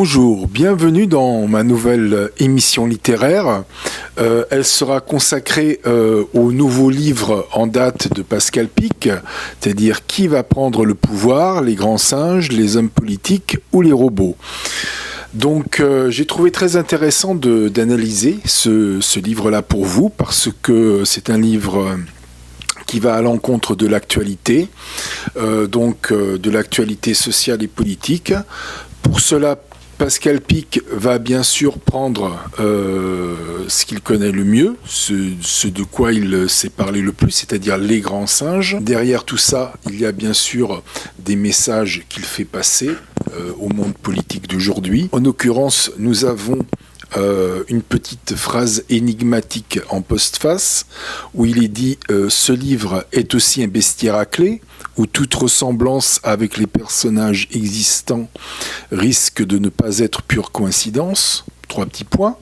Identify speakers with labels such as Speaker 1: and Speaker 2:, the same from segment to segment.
Speaker 1: Bonjour, bienvenue dans ma nouvelle émission littéraire. Elle sera consacrée au nouveau livre en date de Pascal Pic, c'est-à-dire Qui va prendre le pouvoir, les grands singes, les hommes politiques ou les robots. Donc j'ai trouvé très intéressant d'analyser ce livre-là pour vous, parce que c'est un livre qui va à l'encontre de l'actualité, de l'actualité sociale et politique. Pour cela, Pascal Pic va bien sûr prendre ce qu'il connaît le mieux, ce de quoi il sait parler le plus, c'est-à-dire les grands singes. Derrière tout ça, il y a bien sûr des messages qu'il fait passer au monde politique d'aujourd'hui. En l'occurrence, nous avons une petite phrase énigmatique en postface où il est dit « Ce livre est aussi un bestiaire à clé » où toute ressemblance avec les personnages existants risque de ne pas être pure coïncidence. 3 petits points.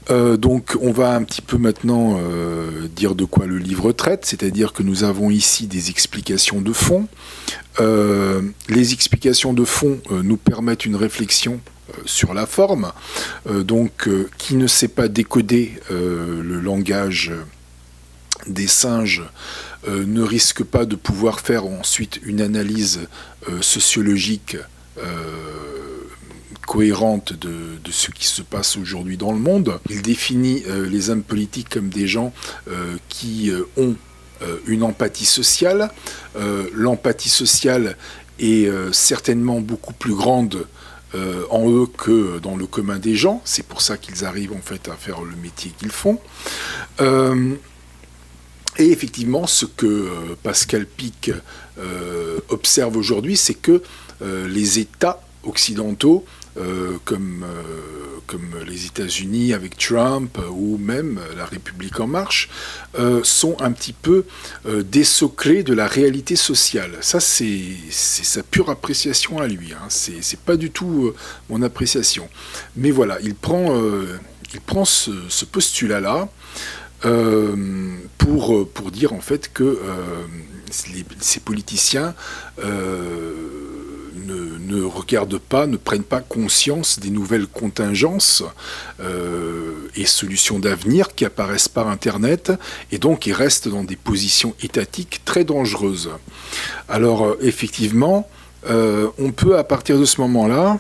Speaker 1: Donc on va un petit peu maintenant dire de quoi le livre traite, c'est-à-dire que nous avons ici des explications de fond. Les explications de fond nous permettent une réflexion sur la forme. Qui ne sait pas décoder le langage des singes ne risque pas de pouvoir faire ensuite une analyse sociologique cohérente de ce qui se passe aujourd'hui dans le monde. Il définit les hommes politiques comme des gens qui ont une empathie sociale. L'empathie sociale est certainement beaucoup plus grande en eux que dans le commun des gens. C'est pour ça qu'ils arrivent en fait à faire le métier qu'ils font. Et effectivement, ce que Pascal Pic observe aujourd'hui, c'est que les États occidentaux, comme les États-Unis avec Trump ou même la République en marche, sont un petit peu désoclés de la réalité sociale. Ça, c'est sa pure appréciation à lui. Hein. C'est pas du tout mon appréciation. Mais voilà, il prend ce postulat-là pour dire en fait que ces politiciens ne regardent pas, ne prennent pas conscience des nouvelles contingences et solutions d'avenir qui apparaissent par Internet, et donc ils restent dans des positions étatiques très dangereuses. Alors effectivement, on peut à partir de ce moment-là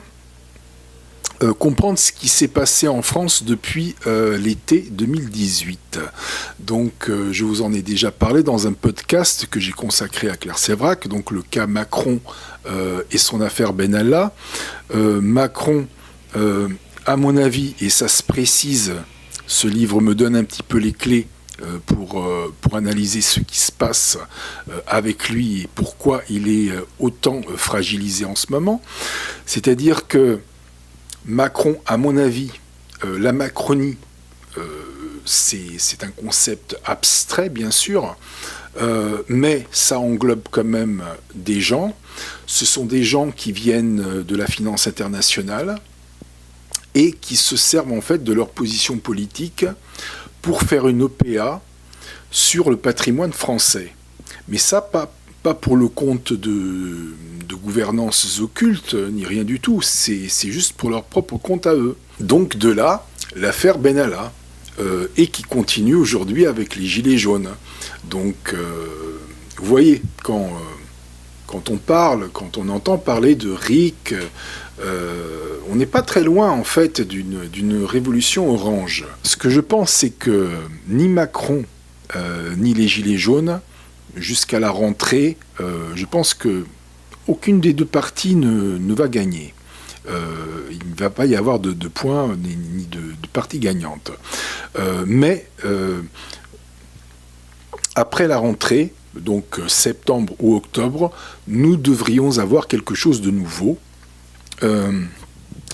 Speaker 1: comprendre ce qui s'est passé en France depuis l'été 2018. Donc je vous en ai déjà parlé dans un podcast que j'ai consacré à Claire Sévrac, donc le cas Macron et son affaire Benalla. Macron, à mon avis, et ça se précise, ce livre me donne un petit peu les clés pour analyser ce qui se passe avec lui et pourquoi il est autant fragilisé en ce moment. C'est-à-dire que Macron, à mon avis, la Macronie, c'est un concept abstrait, bien sûr, mais ça englobe quand même des gens. Ce sont des gens qui viennent de la finance internationale et qui se servent en fait de leur position politique pour faire une OPA sur le patrimoine français. Mais ça, pas pour le compte de gouvernances occultes, ni rien du tout. C'est juste pour leur propre compte à eux. Donc de là, l'affaire Benalla, et qui continue aujourd'hui avec les Gilets jaunes. Donc, vous voyez, quand on parle, quand on entend parler de RIC, on n'est pas très loin, en fait, d'une révolution orange. Ce que je pense, c'est que ni Macron, ni les Gilets jaunes, jusqu'à la rentrée, je pense que aucune des deux parties ne va gagner. Il ne va pas y avoir de points ni de partie gagnante. Mais après la rentrée, donc septembre ou octobre, nous devrions avoir quelque chose de nouveau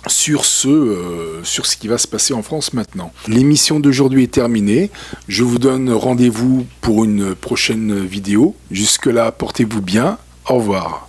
Speaker 1: sur ce qui va se passer en France maintenant. L'émission d'aujourd'hui est terminée. Je vous donne rendez-vous pour une prochaine vidéo. Jusque-là, portez-vous bien. Au revoir.